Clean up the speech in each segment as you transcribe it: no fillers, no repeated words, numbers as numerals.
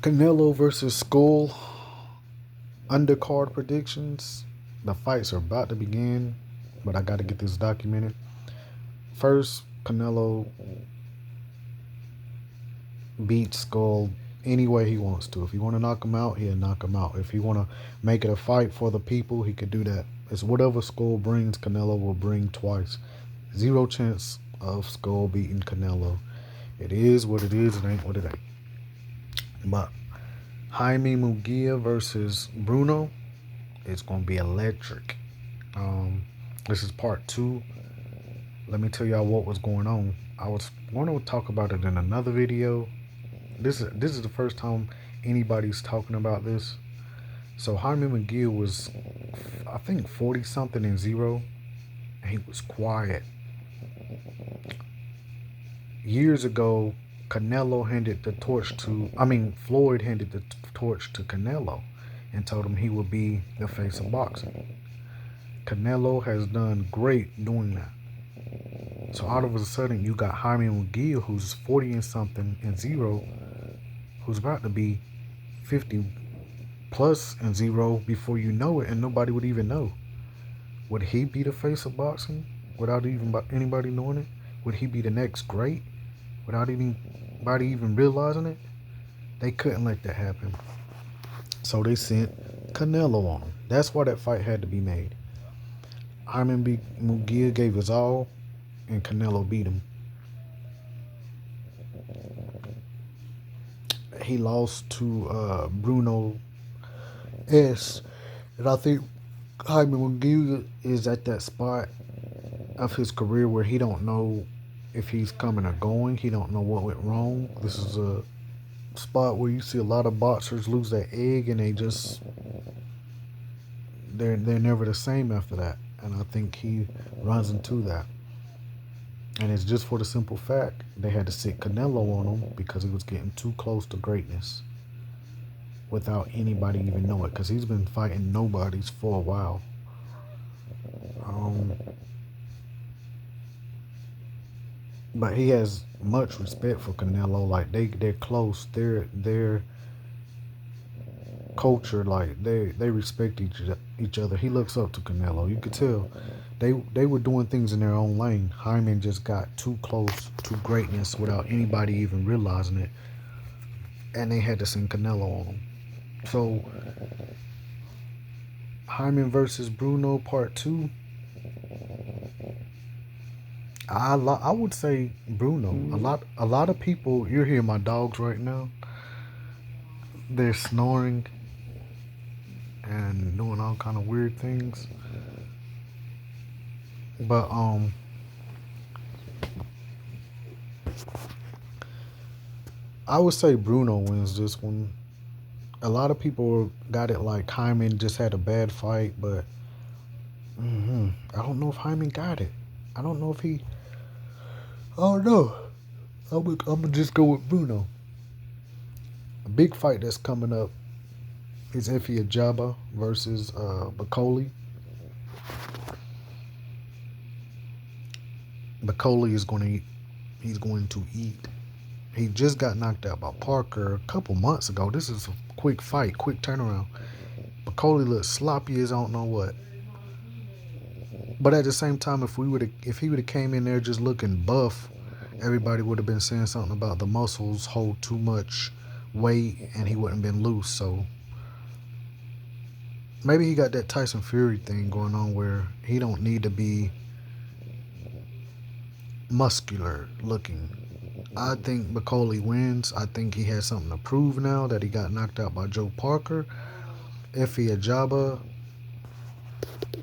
Canelo versus Skull. Undercard predictions. The fights are about to begin, but I got to get this documented. First, Canelo beats Skull any way he wants to. If he want to knock him out, he'll knock him out. If he want to make it a fight for the people, he could do that. It's whatever Skull brings, Canelo will bring twice. Zero chance of Skull beating Canelo. It is what it is. It ain't what it ain't. But Jaime Munguia versus Bruno, it's going to be electric. This is part 2. Let me tell y'all what was going on. I was going to talk about it in another video. This is the first time anybody's talking about this. So Jaime Munguia was, I think, 40-something and 0. And he was quiet. Years ago, Floyd handed the torch to Canelo and told him he would be the face of boxing. Canelo has done great doing that. So all of a sudden, you got Jaime Munguia, who's 40 and something and 0, who's about to be 50 plus and 0 before you know it, and nobody would even know. Would he be the face of boxing without even anybody knowing it? Would he be the next great without anybody even realizing it? They couldn't let that happen. So they sent Canelo on him. That's why that fight had to be made. Jaime Munguia gave his all, and Canelo beat him. He lost to Bruno S. And I think Jaime Munguia is at that spot of his career where he don't know if he's coming or going. He don't know what went wrong. This is a spot where you see a lot of boxers lose their egg, and they're never the same after that. And I think he runs into that. And it's just for the simple fact they had to sit Canelo on him because he was getting too close to greatness without anybody even knowing it, because he's been fighting nobodies for a while. But he has much respect for Canelo. Like they're close. They're culture. Like they respect each other. He looks up to Canelo. You could tell they were doing things in their own lane. Jaime just got too close to greatness without anybody even realizing it, and they had to send Canelo on him. So Jaime versus Bruno part 2. I would say Bruno. A lot of people. You hear my dogs right now. They're snoring and doing all kind of weird things. But I would say Bruno wins this one. A lot of people got it like Jaime just had a bad fight, but I don't know if Jaime got it. I don't know if he. Oh no, I'm gonna just go with Bruno. A big fight that's coming up is Effie Ajaba versus Bakole. Bakole is going to eat. He's going to eat. He just got knocked out by Parker a couple months ago. This is a quick fight, quick turnaround. Bakole looks sloppy as I don't know what. But at the same time, if he would have came in there just looking buff, everybody would have been saying something about the muscles hold too much weight and he wouldn't have been loose. So maybe he got that Tyson Fury thing going on where he don't need to be muscular looking. I think Bakole wins. I think he has something to prove now that he got knocked out by Joe Parker. Effie Ajaba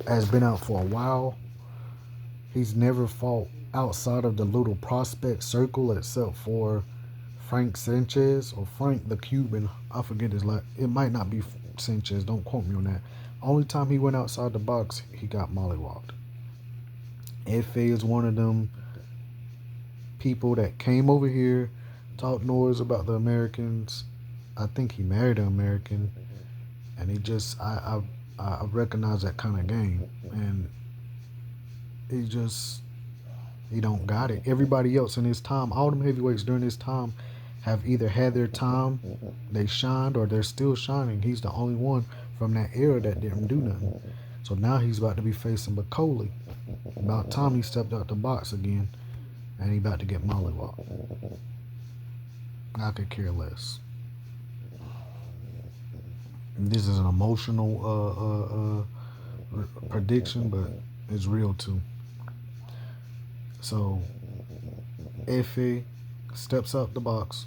has been out for a while. He's never fought outside of the little prospect circle except for Frank Sanchez or Frank the Cuban. I forget his last. It might not be Sanchez. Don't quote me on that. Only time he went outside the box, he got mollywopped. Effie is one of them people that came over here, talked noise about the Americans. I think he married an American, and he just I recognize that kind of game, and he don't got it. Everybody else in his time, all them heavyweights during his time, have either had their time, they shined, or they're still shining. He's the only one from that era that didn't do nothing. So now he's about to be facing Bakole. About time he stepped out the box again, and he about to get mollywopped. I could care less. This is an emotional prediction, but it's real too. So Effie steps out the box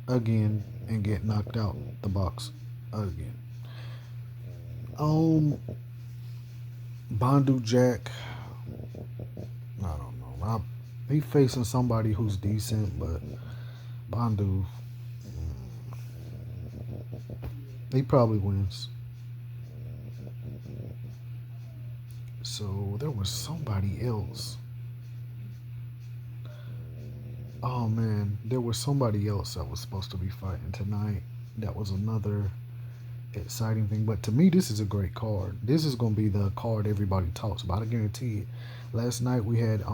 again and get knocked out the box again. Bandu Jack, I don't know. He facing somebody who's decent, but Bandu, he probably wins. So there was somebody else. Oh man, there was somebody else that was supposed to be fighting tonight. That was another exciting thing. But to me, this is a great card. This is gonna be the card everybody talks about. I guarantee it. Last night we had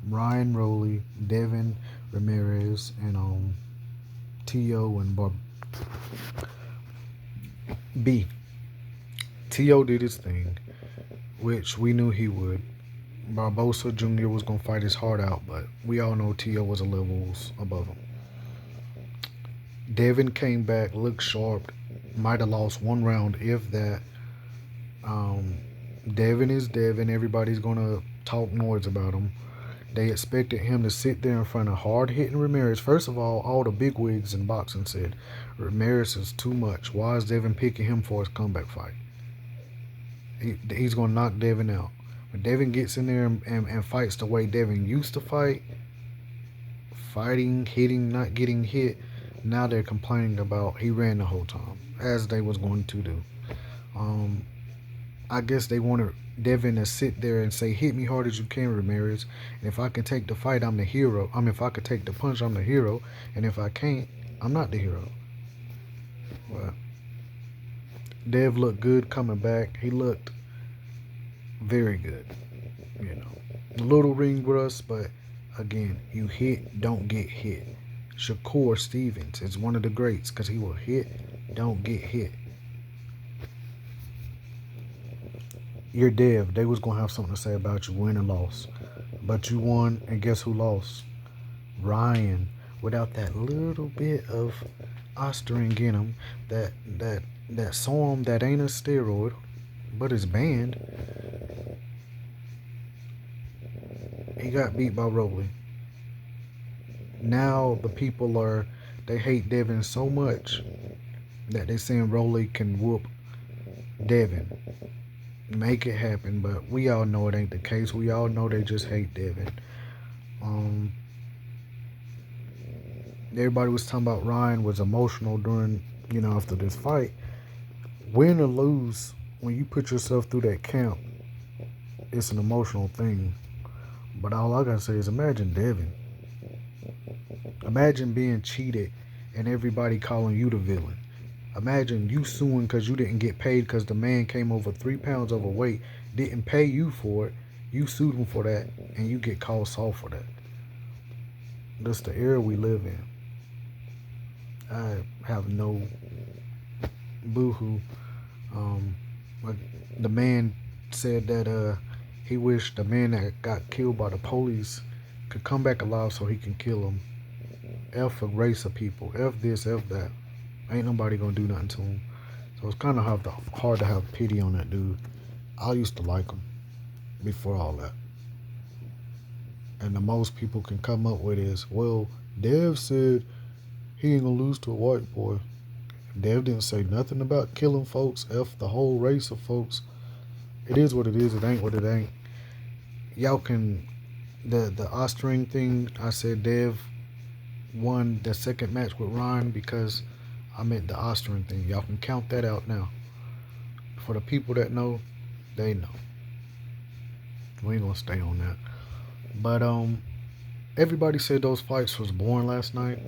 Ryan Rowley, Devin Ramirez, and T.O. and B. T.O. did his thing, which we knew he would. Barbosa Jr. was going to fight his heart out, but we all know T.O. was a levels above him. Devin came back, looked sharp, might have lost one round if that. Devin is Devin. Everybody's going to talk noise about him. They expected him to sit there in front of hard-hitting Ramirez. First of all the bigwigs in boxing said, Ramirez is too much. Why is Devin picking him for his comeback fight? He's going to knock Devin out. But Devin gets in there and fights the way Devin used to fight. Fighting, hitting, not getting hit. Now they're complaining about he ran the whole time, as they was going to do. I guess they wanted Devin to sit there and say, hit me hard as you can, Ramirez. And if I can take the fight, I'm the hero. If I can take the punch, I'm the hero. And if I can't, I'm not the hero. But Dev looked good coming back. He looked very good. A little ring rust, but again, you hit, don't get hit. Shakur Stevens is one of the greats because he will hit, don't get hit. You're Dev. They was going to have something to say about you, win and loss. But you won, and guess who lost? Ryan. Without that little bit of ostering in him, that SORM that ain't a steroid, but it's banned. He got beat by Rowley. Now the people they hate Devin so much that they're saying Rowley can whoop Devin. Make it happen, but we all know it ain't the case. We all know they just hate Devin. Everybody was talking about Ryan was emotional during, after this fight. Win or lose, when you put yourself through that camp, it's an emotional thing. But all I gotta say is imagine Devin. Imagine being cheated and everybody calling you the villain. Imagine you suing because you didn't get paid because the man came over 3 pounds overweight, didn't pay you for it. You sued him for that, and you get called soft for that. That's the era we live in. I have no boo-hoo. The man said that he wished the man that got killed by the police could come back alive so he can kill him. F a race of people. F this, F that. Ain't nobody gonna do nothing to him. So it's kind of hard to have pity on that dude. I used to like him before all that. And the most people can come up with is, well, Dev said he ain't gonna lose to a white boy. Dev didn't say nothing about killing folks. F the whole race of folks. It is what it is. It ain't what it ain't. Y'all can, the ostring thing, I said Dev won the second match with Ryan because I meant the ostring thing. Y'all can count that out now. For the people that know, they know. We ain't gonna stay on that. But everybody said those fights was boring last night.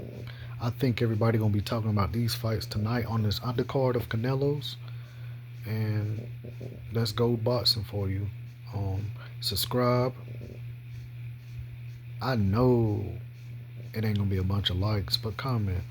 I think everybody gonna be talking about these fights tonight on this undercard of Canelo's. And that's gold boxing for you. Subscribe. I know It ain't gonna be a bunch of likes, but comment.